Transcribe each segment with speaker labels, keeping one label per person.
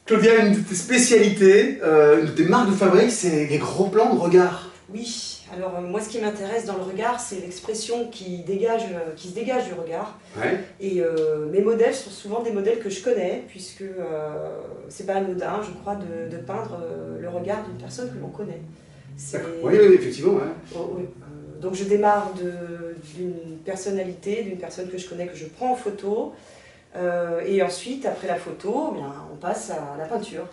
Speaker 1: Claudia, une de tes spécialités, une de tes marques de fabrique, c'est les gros plans de regard.
Speaker 2: Oui, alors moi ce qui m'intéresse dans le regard, c'est l'expression qui se dégage du regard.
Speaker 1: Ouais.
Speaker 2: Et mes modèles sont souvent des modèles que je connais, puisque c'est pas anodin, je crois, de peindre le regard d'une personne que l'on connaît.
Speaker 1: Oui, oui, effectivement. Ouais.
Speaker 2: Oh, oui. Donc je démarre d'une personnalité, d'une personne que je connais, que je prends en photo. Et ensuite, après la photo, eh bien, on passe à la peinture.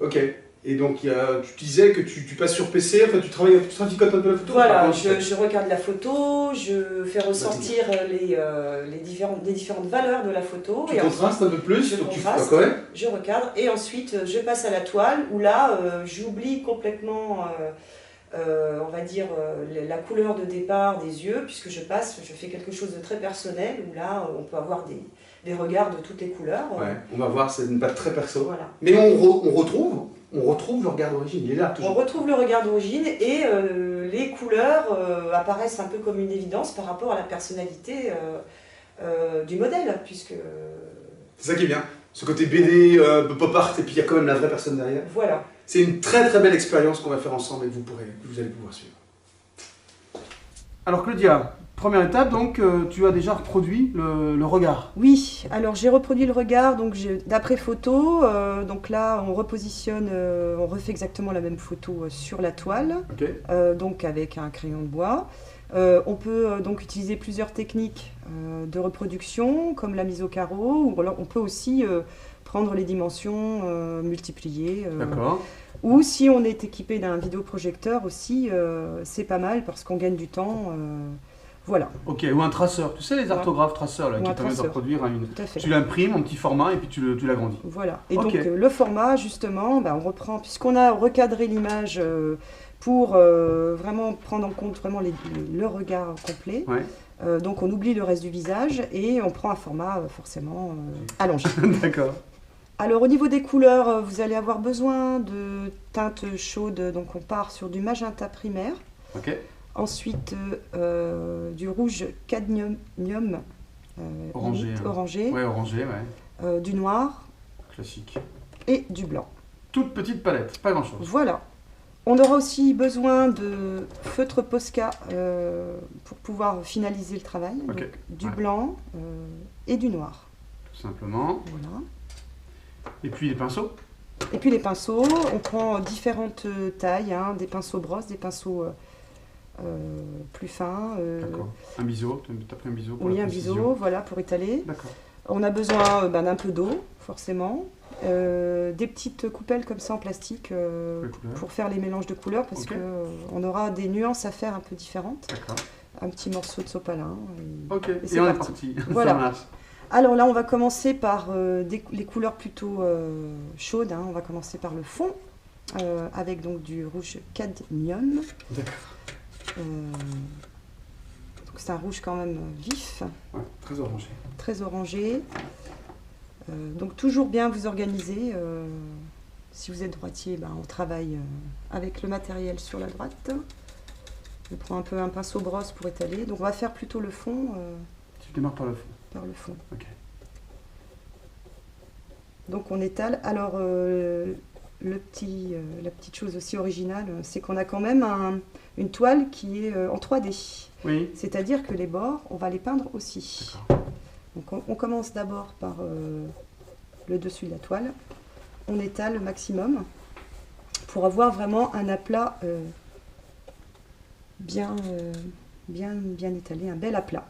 Speaker 1: Ok. Et donc, tu disais que tu passes sur PC, enfin, tu traficotes un peu la photo.
Speaker 2: Voilà, je regarde la photo, je fais ressortir les différentes valeurs de la photo.
Speaker 1: Tu contrastes un peu plus,
Speaker 2: je
Speaker 1: donc
Speaker 2: contraste,
Speaker 1: ouais.
Speaker 2: je recadre, et ensuite je passe à la toile, où là, j'oublie complètement, on va dire, la couleur de départ des yeux, puisque je fais quelque chose de très personnel, où là, on peut avoir des regards de toutes les couleurs.
Speaker 1: Ouais, on va voir, c'est une patte très perso.
Speaker 2: Voilà.
Speaker 1: Mais on retrouve le regard d'origine, il est là toujours.
Speaker 2: On retrouve le regard d'origine et les couleurs apparaissent un peu comme une évidence par rapport à la personnalité du modèle, puisque...
Speaker 1: C'est ça qui est bien, ce côté BD, pop art, et puis il y a quand même la vraie personne derrière.
Speaker 2: Voilà.
Speaker 1: C'est une très très belle expérience qu'on va faire ensemble et que vous allez pouvoir suivre. Alors Claudia, première étape, donc tu as déjà reproduit le regard.
Speaker 2: Oui, alors j'ai reproduit le regard d'après photo. Donc là, on repositionne, on refait exactement la même photo sur la toile,
Speaker 1: Okay.
Speaker 2: donc avec un crayon de bois. On peut donc utiliser plusieurs techniques de reproduction, comme la mise au carreau, ou alors on peut aussi prendre les dimensions, multiplier.
Speaker 1: D'accord.
Speaker 2: Ou si on est équipé d'un vidéoprojecteur aussi, c'est pas mal parce qu'on gagne du temps. Voilà.
Speaker 1: Ok, ou un traceur. Tu sais les orthographes traceurs là,
Speaker 2: Ou
Speaker 1: qui
Speaker 2: un
Speaker 1: permettent de
Speaker 2: traceur.
Speaker 1: reproduire
Speaker 2: Tout à fait.
Speaker 1: Tu l'imprimes en petit format et puis tu l'agrandis.
Speaker 2: Voilà. Et
Speaker 1: Ok.
Speaker 2: donc le format, justement, on reprend, puisqu'on a recadré l'image pour vraiment prendre en compte vraiment le regard complet.
Speaker 1: Ouais.
Speaker 2: Donc on oublie le reste du visage et on prend un format forcément allongé.
Speaker 1: D'accord.
Speaker 2: Alors au niveau des couleurs, vous allez avoir besoin de teintes chaudes, donc on part sur du magenta primaire.
Speaker 1: Ok.
Speaker 2: Ensuite du rouge cadmium
Speaker 1: Orangé. Hein.
Speaker 2: orangé,
Speaker 1: Ouais, orangé, ouais.
Speaker 2: du noir
Speaker 1: Classique.
Speaker 2: et du blanc.
Speaker 1: Toute petite palette, pas grand chose.
Speaker 2: Voilà. On aura aussi besoin de feutre Posca pour pouvoir finaliser le travail.
Speaker 1: Ok.
Speaker 2: Donc, du
Speaker 1: Ouais.
Speaker 2: blanc et du noir.
Speaker 1: Tout simplement.
Speaker 2: Voilà.
Speaker 1: Et puis les pinceaux.
Speaker 2: Et puis les pinceaux, on prend différentes tailles, hein, des pinceaux brosses, des pinceaux plus fins.
Speaker 1: D'accord. Un biseau, t'as pris un biseau pour
Speaker 2: Oui,
Speaker 1: la
Speaker 2: un
Speaker 1: précision.
Speaker 2: biseau, voilà, pour étaler.
Speaker 1: D'accord.
Speaker 2: On a besoin d'un peu d'eau, forcément. Des petites coupelles comme ça en plastique pour faire les mélanges de couleurs, parce
Speaker 1: Ok.
Speaker 2: qu'on aura des nuances à faire un peu différentes.
Speaker 1: D'accord.
Speaker 2: Un petit morceau de sopalin.
Speaker 1: Ok,
Speaker 2: c'est
Speaker 1: et on est
Speaker 2: parti.
Speaker 1: parti.
Speaker 2: Voilà.
Speaker 1: Ça marche.
Speaker 2: Alors là, on va commencer par les couleurs plutôt chaudes, hein. On va commencer par le fond, avec donc du rouge cadmium.
Speaker 1: D'accord.
Speaker 2: Donc c'est un rouge quand même vif,
Speaker 1: Ouais, très orangé.
Speaker 2: très orangé. Donc toujours bien vous organiser. Si vous êtes droitier, on travaille avec le matériel sur la droite. Je prends un peu un pinceau brosse pour étaler. Donc on va faire plutôt le fond.
Speaker 1: Tu démarres par le fond.
Speaker 2: Par le fond.
Speaker 1: Ok.
Speaker 2: Donc on étale. Alors la petite chose aussi originale, c'est qu'on a quand même une toile qui est en 3D.
Speaker 1: Oui.
Speaker 2: C'est-à-dire que les bords, on va les peindre aussi.
Speaker 1: D'accord.
Speaker 2: Donc on commence d'abord par le dessus de la toile. On étale le maximum pour avoir vraiment un aplat bien étalé, un bel aplat.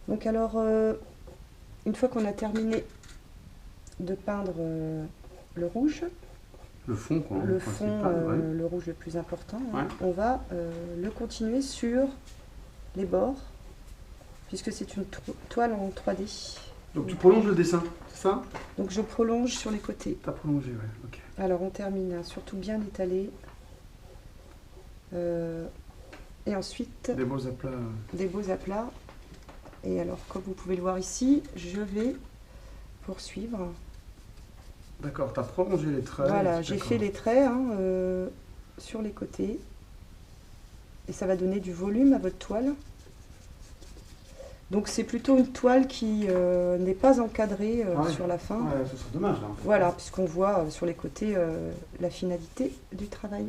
Speaker 2: Donc alors, une fois qu'on a terminé de peindre le rouge,
Speaker 1: Le fond, quoi.
Speaker 2: le fond, le rouge le plus important, hein, on va le continuer sur les bords, puisque c'est une toile en 3D.
Speaker 1: Donc tu prolonges le dessin, c'est ça?
Speaker 2: Donc je prolonge sur les côtés.
Speaker 1: Tu as prolongé, ouais, ok.
Speaker 2: Alors on termine, hein, surtout bien étalé. Et ensuite,
Speaker 1: des beaux aplats.
Speaker 2: Des beaux aplats. Et alors, comme vous pouvez le voir ici, je vais poursuivre.
Speaker 1: D'accord, tu as prolongé les traits.
Speaker 2: Voilà, j'ai fait les traits hein, sur les côtés. Et ça va donner du volume à votre toile. Donc c'est plutôt une toile qui n'est pas encadrée sur la fin.
Speaker 1: Ouais, ce serait dommage là. En fait.
Speaker 2: Voilà, puisqu'on voit sur les côtés la finalité du travail.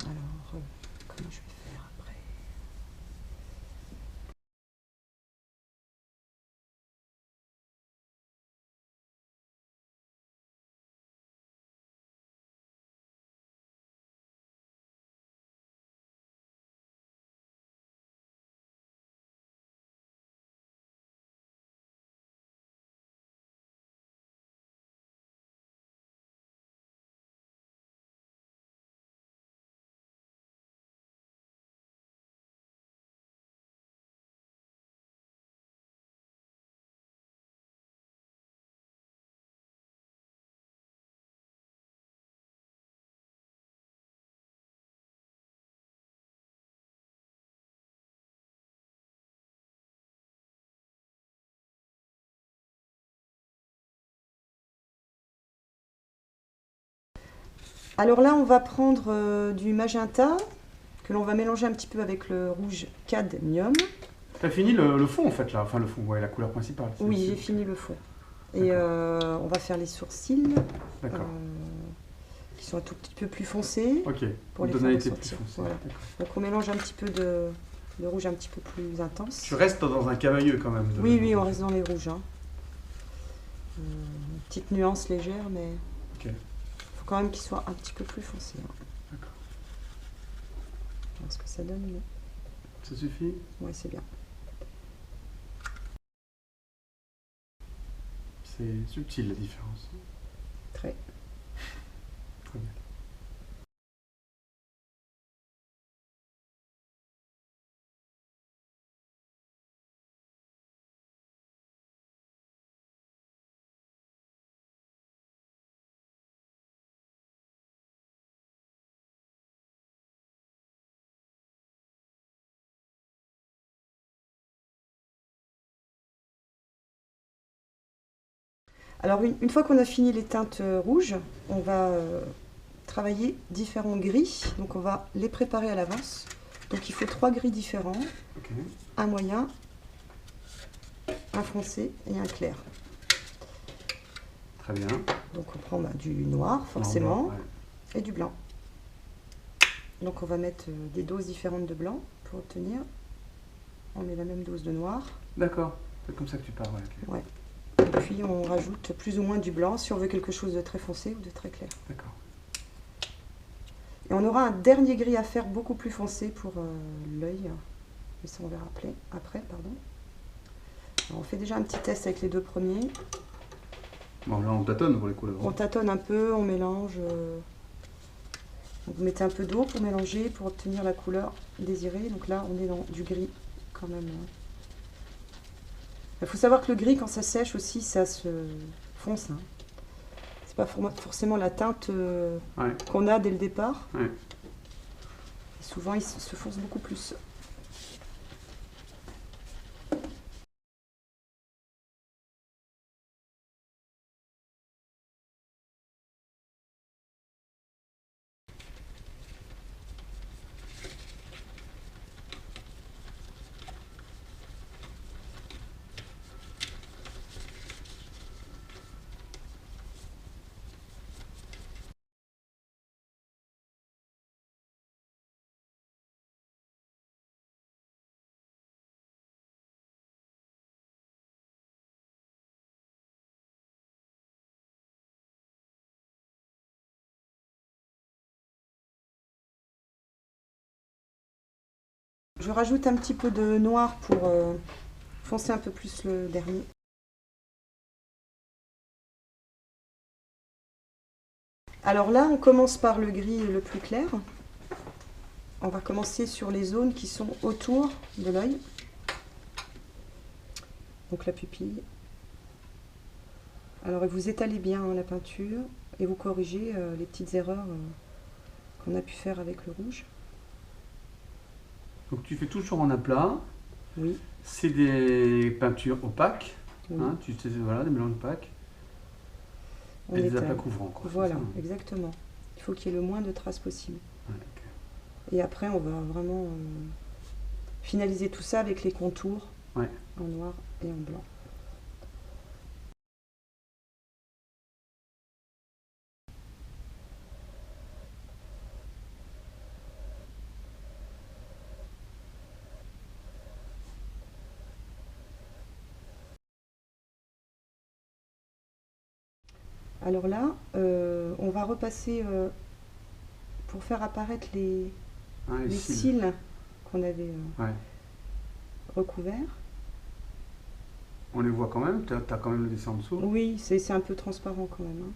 Speaker 2: Alors, comment je vais faire après? Alors là, on va prendre du magenta que l'on va mélanger un petit peu avec le rouge cadmium.
Speaker 1: Tu as fini le fond en fait là, enfin le fond, ouais, la couleur principale.
Speaker 2: Oui, j'ai fini le fond. Et on va faire les sourcils qui sont un tout petit peu plus foncés.
Speaker 1: Ok,
Speaker 2: pour les
Speaker 1: tonalité
Speaker 2: faire
Speaker 1: plus
Speaker 2: ressortir.
Speaker 1: foncée.
Speaker 2: Voilà. Donc on mélange un petit peu de rouge un petit peu plus intense.
Speaker 1: Tu restes dans un camailleux quand même.
Speaker 2: Oui, oui, on reste dans les rouges. Hein. Une petite nuance légère, mais il faut quand même qu'il soit un petit peu plus foncé. Hein.
Speaker 1: D'accord.
Speaker 2: Voir ce que ça donne.
Speaker 1: Ça suffit?
Speaker 2: Oui, c'est bien.
Speaker 1: C'est subtil la différence.
Speaker 2: Très.
Speaker 1: Très bien.
Speaker 2: Alors une fois qu'on a fini les teintes rouges, on va travailler différents gris. Donc on va les préparer à l'avance. Donc il faut 3 gris différents, un moyen, un foncé et un clair.
Speaker 1: Très bien.
Speaker 2: Donc on prend du noir forcément
Speaker 1: blanc,
Speaker 2: et du blanc. Donc on va mettre des doses différentes de blanc pour obtenir. On met la même dose de noir.
Speaker 1: D'accord, c'est comme ça que tu pars.
Speaker 2: Ouais. Et puis on rajoute plus ou moins du blanc si on veut quelque chose de très foncé ou de très clair.
Speaker 1: D'accord.
Speaker 2: Et on aura un dernier gris à faire beaucoup plus foncé pour l'œil. Mais ça on verra après. Pardon. Alors, on fait déjà un petit test avec les 2 premiers.
Speaker 1: Bon là on tâtonne pour les couleurs.
Speaker 2: On tâtonne un peu, on mélange. Vous mettez un peu d'eau pour mélanger, pour obtenir la couleur désirée. Donc là on est dans du gris quand même. Il faut savoir que le gris, quand ça sèche aussi, ça se fonce. Hein. C'est pas forcément la teinte qu'on a dès le départ.
Speaker 1: Ouais.
Speaker 2: Et souvent, il se fonce beaucoup plus. je rajoute un petit peu de noir pour foncer un peu plus le dernier. Alors là, on commence par le gris le plus clair. On va commencer sur les zones qui sont autour de l'œil. Donc la pupille. Alors vous étalez bien la peinture et vous corrigez les petites erreurs qu'on a pu faire avec le rouge.
Speaker 1: Donc tu fais toujours en aplat.
Speaker 2: Oui.
Speaker 1: C'est des peintures opaques.
Speaker 2: Oui.
Speaker 1: Hein, voilà, des mélanges opaques. Et des aplats couvrants. Quoi,
Speaker 2: voilà, exactement. Il faut qu'il y ait le moins de traces possible.
Speaker 1: Ouais, okay.
Speaker 2: Et après, on va vraiment finaliser tout ça avec les contours
Speaker 1: en
Speaker 2: noir et en blanc. Alors là, on va repasser pour faire apparaître les cils qu'on avait recouverts.
Speaker 1: On les voit quand même, tu as quand même le dessin en dessous.
Speaker 2: Oui, c'est un peu transparent quand même. Hein.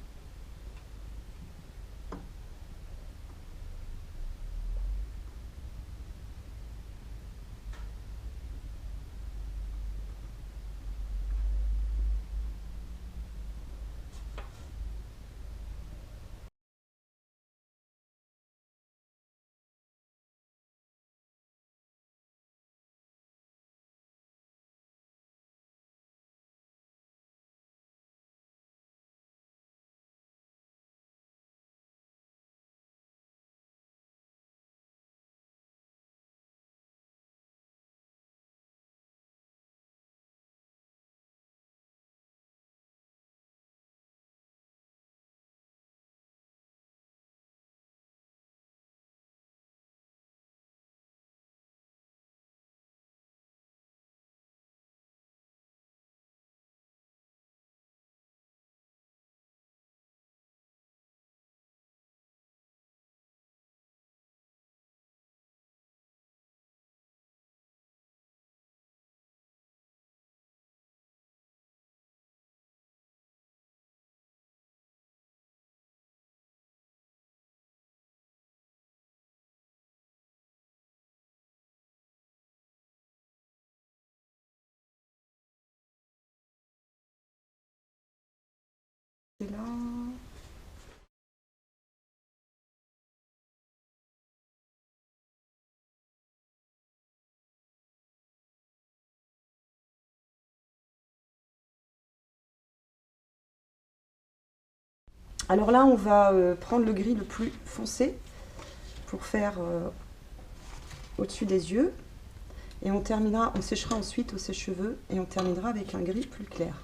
Speaker 2: Et là... Alors là, on va prendre le gris le plus foncé pour faire au-dessus des yeux. Et on terminera, on séchera ensuite au sèche-cheveux et on terminera avec un gris plus clair.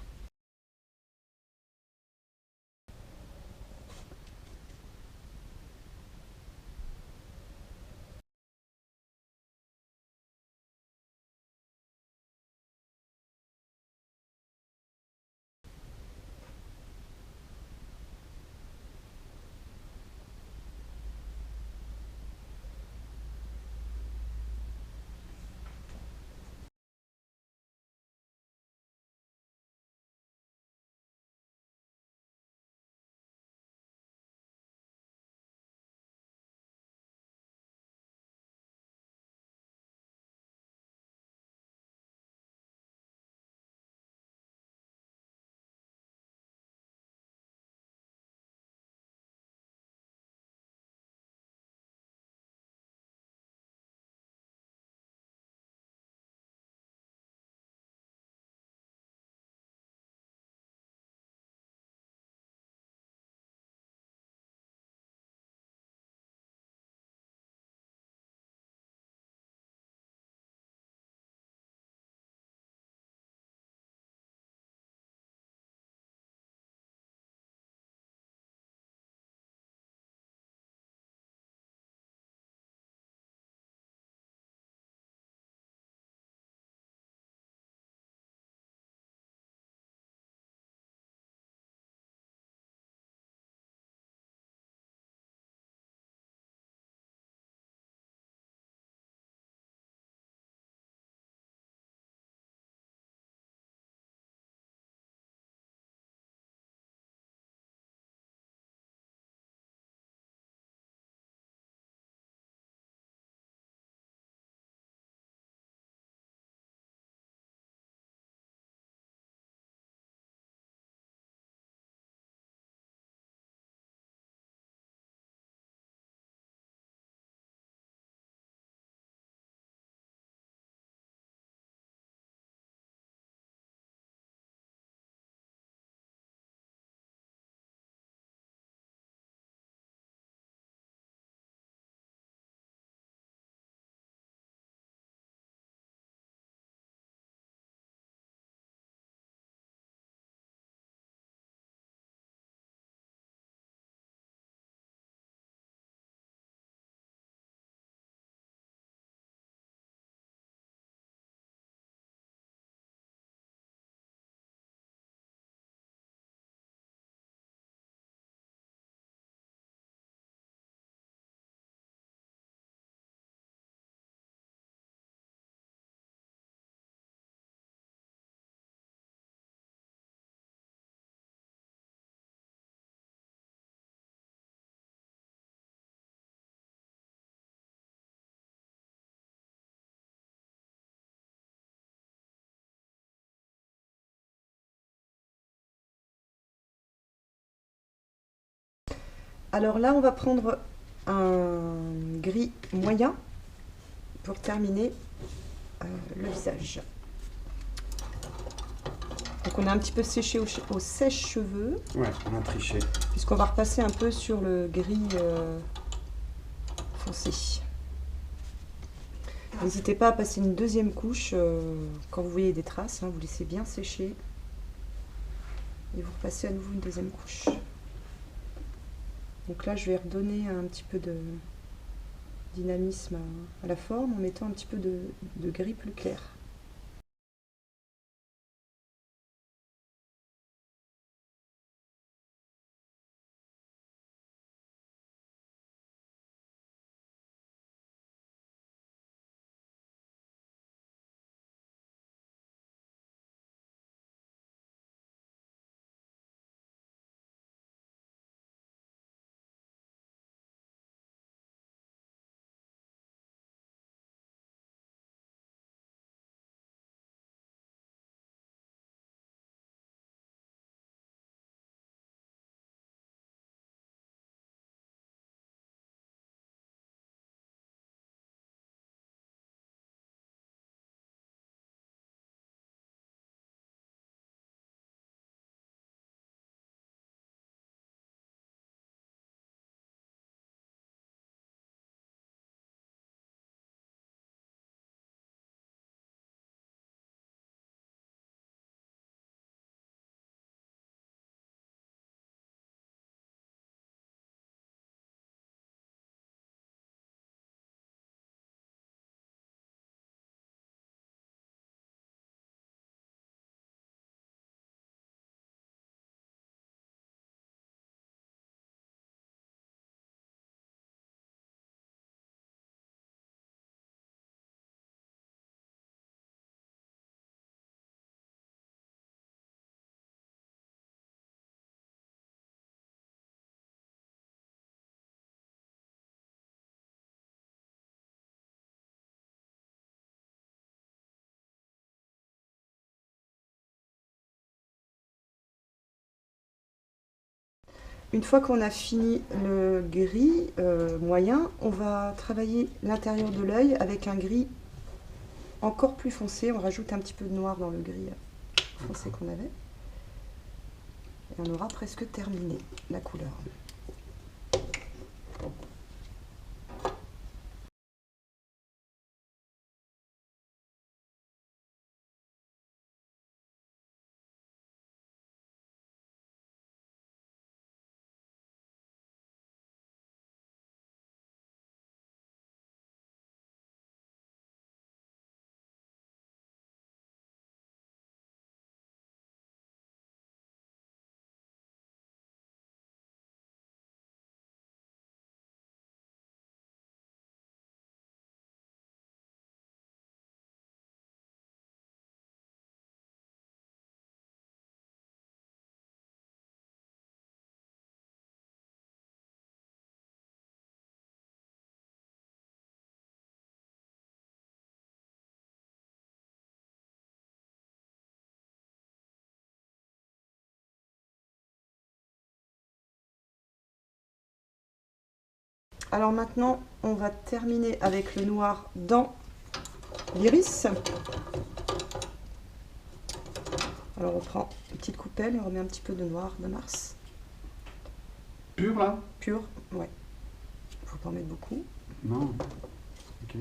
Speaker 2: Alors là, on va prendre un gris moyen pour terminer le visage. Donc on a un petit peu séché au sèche-cheveux.
Speaker 1: Ouais, on a triché.
Speaker 2: Puisqu'on va repasser un peu sur le gris foncé. N'hésitez pas à passer une deuxième couche quand vous voyez des traces. Hein, vous laissez bien sécher. Et vous repassez à nouveau une deuxième couche. Donc là, je vais redonner un petit peu de dynamisme à la forme en mettant un petit peu de gris plus clair. Une fois qu'on a fini le gris moyen, on va travailler l'intérieur de l'œil avec un gris encore plus foncé. On rajoute un petit peu de noir dans le gris foncé qu'on avait. Et on aura presque terminé la couleur. Alors maintenant, on va terminer avec le noir dans l'iris. Alors on prend une petite coupelle et on remet un petit peu de noir de Mars.
Speaker 1: Pur là?
Speaker 2: Pur, ouais. Faut pas en mettre beaucoup.
Speaker 1: Non. Ok.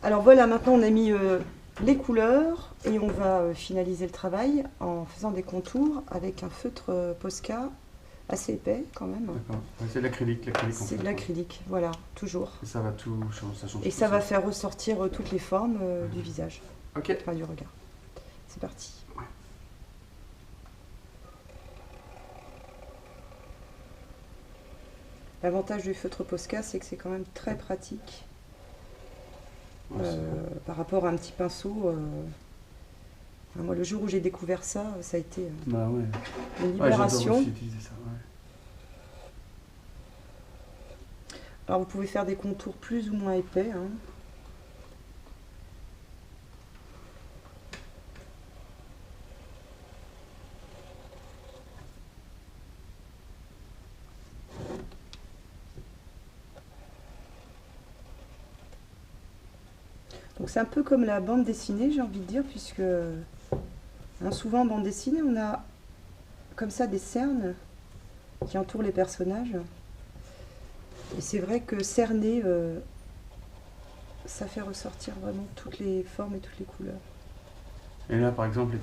Speaker 2: Alors voilà, maintenant on a mis les couleurs. Et on va finaliser le travail en faisant des contours avec un feutre Posca assez épais quand même.
Speaker 1: D'accord. Ouais, c'est de l'acrylique, l'acrylique en
Speaker 2: C'est
Speaker 1: fait.
Speaker 2: de l'acrylique, voilà, toujours.
Speaker 1: Et ça va tout changer, ça change
Speaker 2: Et
Speaker 1: tout
Speaker 2: ça va faire ressortir toutes les formes du
Speaker 1: Ouais.
Speaker 2: visage,
Speaker 1: Ok.
Speaker 2: enfin du regard. C'est parti.
Speaker 1: Ouais.
Speaker 2: L'avantage du feutre Posca, c'est que c'est quand même très pratique
Speaker 1: Ouais, c'est-
Speaker 2: par rapport à un petit pinceau. Enfin, moi, le jour où j'ai découvert ça, ça a été
Speaker 1: Bah ouais.
Speaker 2: une
Speaker 1: Ouais, j'adore
Speaker 2: libération.
Speaker 1: aussi utiliser ça. Ouais.
Speaker 2: Alors, vous pouvez faire des contours plus ou moins épais, hein. Donc c'est un peu comme la bande dessinée, j'ai envie de dire, puisque souvent en bande dessinée, on a comme ça des cernes qui entourent les personnages. Et c'est vrai que cerner, ça fait ressortir vraiment toutes les formes et toutes les couleurs.
Speaker 1: Et là, par exemple,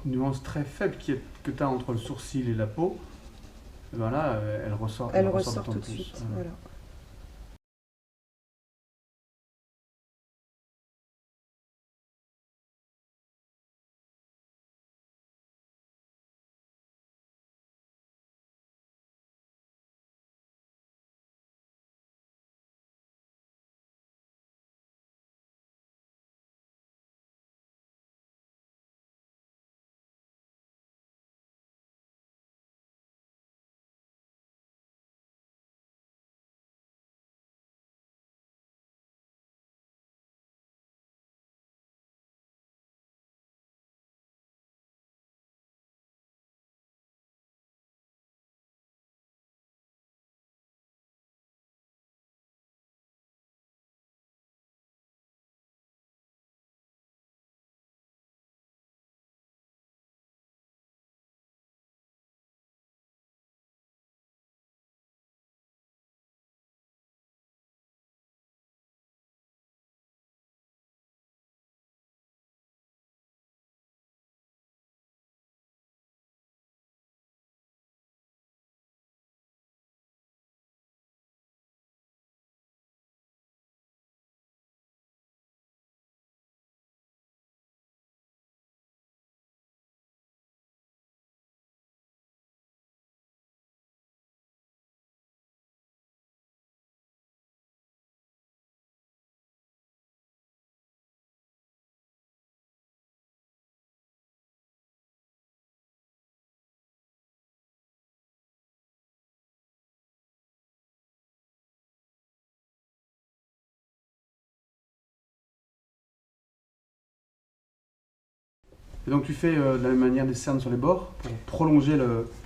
Speaker 1: les nuances très faibles que tu as entre le sourcil et la peau, et ben là,
Speaker 2: Elle
Speaker 1: elles ressortent
Speaker 2: ressort
Speaker 1: d'autant
Speaker 2: tout de
Speaker 1: plus.
Speaker 2: suite,
Speaker 1: Ouais.
Speaker 2: voilà.
Speaker 1: Et donc tu fais de la même manière des cernes sur les bords pour prolonger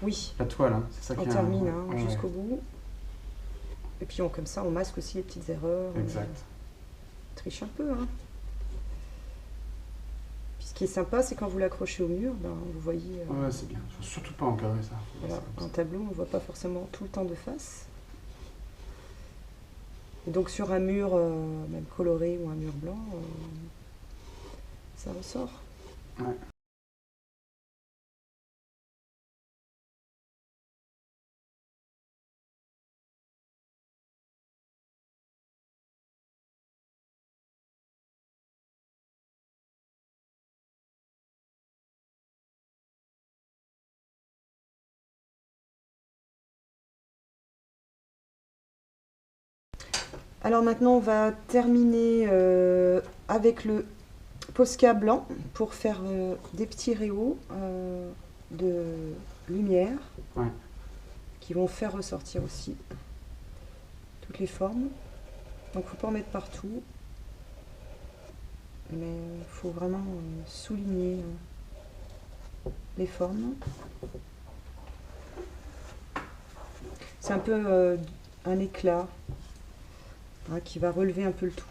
Speaker 2: Oui,
Speaker 1: la toile. Hein. C'est ça
Speaker 2: on
Speaker 1: qui est
Speaker 2: termine
Speaker 1: ouais,
Speaker 2: hein,
Speaker 1: ouais,
Speaker 2: jusqu'au bout. Et puis comme ça, on masque aussi les petites erreurs.
Speaker 1: Exact.
Speaker 2: On triche un peu, hein. Puis ce qui est sympa, c'est quand vous l'accrochez au mur, ben, vous voyez
Speaker 1: Ouais, c'est bien. Faut surtout pas encadrer ça.
Speaker 2: voilà,
Speaker 1: C'est
Speaker 2: un
Speaker 1: comme
Speaker 2: tableau, on ne voit pas forcément tout le temps de face. Et donc sur un mur, même coloré ou un mur blanc, ça ressort.
Speaker 1: ça. Ouais.
Speaker 2: Alors maintenant, on va terminer avec le Posca blanc pour faire des petits rayons de lumière
Speaker 1: Ouais.
Speaker 2: qui vont faire ressortir aussi toutes les formes. Donc il ne faut pas en mettre partout, mais il faut vraiment souligner les formes. C'est un peu un éclat hein, qui va relever un peu le tout.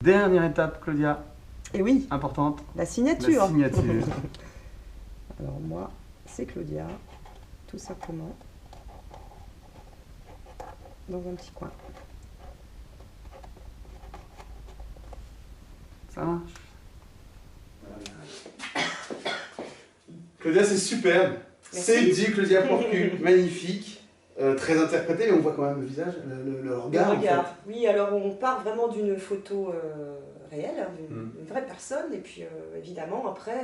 Speaker 1: Dernière étape, Claudia,
Speaker 2: Et oui,
Speaker 1: importante,
Speaker 2: la
Speaker 1: la
Speaker 2: signature.
Speaker 1: signature.
Speaker 2: Alors moi, c'est Claudia, tout simplement, dans un petit coin.
Speaker 1: Ça marche. Claudia, c'est superbe.
Speaker 2: Merci.
Speaker 1: C'est dit Claudia Porcu, magnifique, très interprété, mais on voit quand même le visage, le regard.
Speaker 2: Le regard.
Speaker 1: En fait.
Speaker 2: Oui, alors on part vraiment d'une photo réelle, hein,
Speaker 1: Mm.
Speaker 2: d'une vraie personne, et puis évidemment après,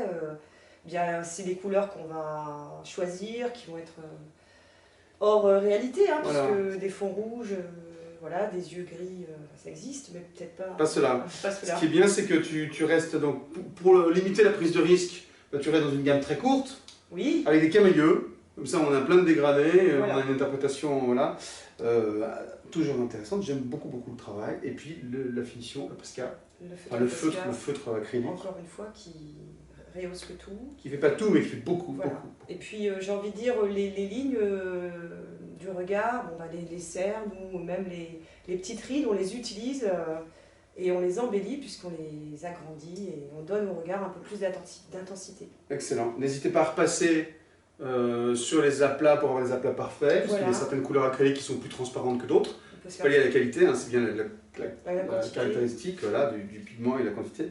Speaker 2: bien c'est des couleurs qu'on va choisir, qui vont être hors réalité, hein,
Speaker 1: Voilà.
Speaker 2: puisque des fonds rouges, voilà, des yeux gris, ça existe, mais peut-être pas.
Speaker 1: Pas cela.
Speaker 2: Pas
Speaker 1: Ce
Speaker 2: cela.
Speaker 1: qui est bien, c'est que tu restes donc, pour limiter la prise de risque, tu restes dans une gamme très courte,
Speaker 2: Oui,
Speaker 1: avec des camélieux. Comme ça, on a plein de dégradés,
Speaker 2: Voilà.
Speaker 1: on a une interprétation, voilà, toujours intéressante. J'aime beaucoup, beaucoup le travail. Et puis la finition, le Pascal,
Speaker 2: le
Speaker 1: le
Speaker 2: feutre,
Speaker 1: feutre acrylique,
Speaker 2: encore une fois, qui rehausse le tout.
Speaker 1: qui fait pas tout, mais qui fait beaucoup,
Speaker 2: Voilà.
Speaker 1: beaucoup.
Speaker 2: Et puis j'ai envie de dire, les lignes du regard, bon, bah, les cernes ou même les petites rides, on les utilise et on les embellit puisqu'on les agrandit et on donne au regard un peu plus d'intensité.
Speaker 1: Excellent. N'hésitez pas à repasser sur les aplats pour avoir les aplats parfaits, parce qu'il y a
Speaker 2: Voilà.
Speaker 1: certaines couleurs acryliques qui sont plus transparentes que d'autres.
Speaker 2: On peut se
Speaker 1: C'est pas lié à la qualité, hein, c'est bien la
Speaker 2: la quantité.
Speaker 1: caractéristique voilà, du pigment et la quantité.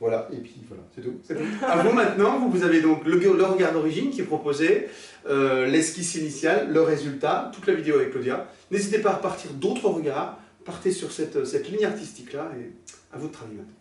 Speaker 1: Voilà, et puis voilà, c'est tout. C'est tout. À vous maintenant, vous avez donc le regard d'origine qui est proposé, l'esquisse initiale, le résultat, toute la vidéo avec Claudia. N'hésitez pas à repartir d'autres regards, partez sur cette ligne artistique-là et à vous de travailler maintenant.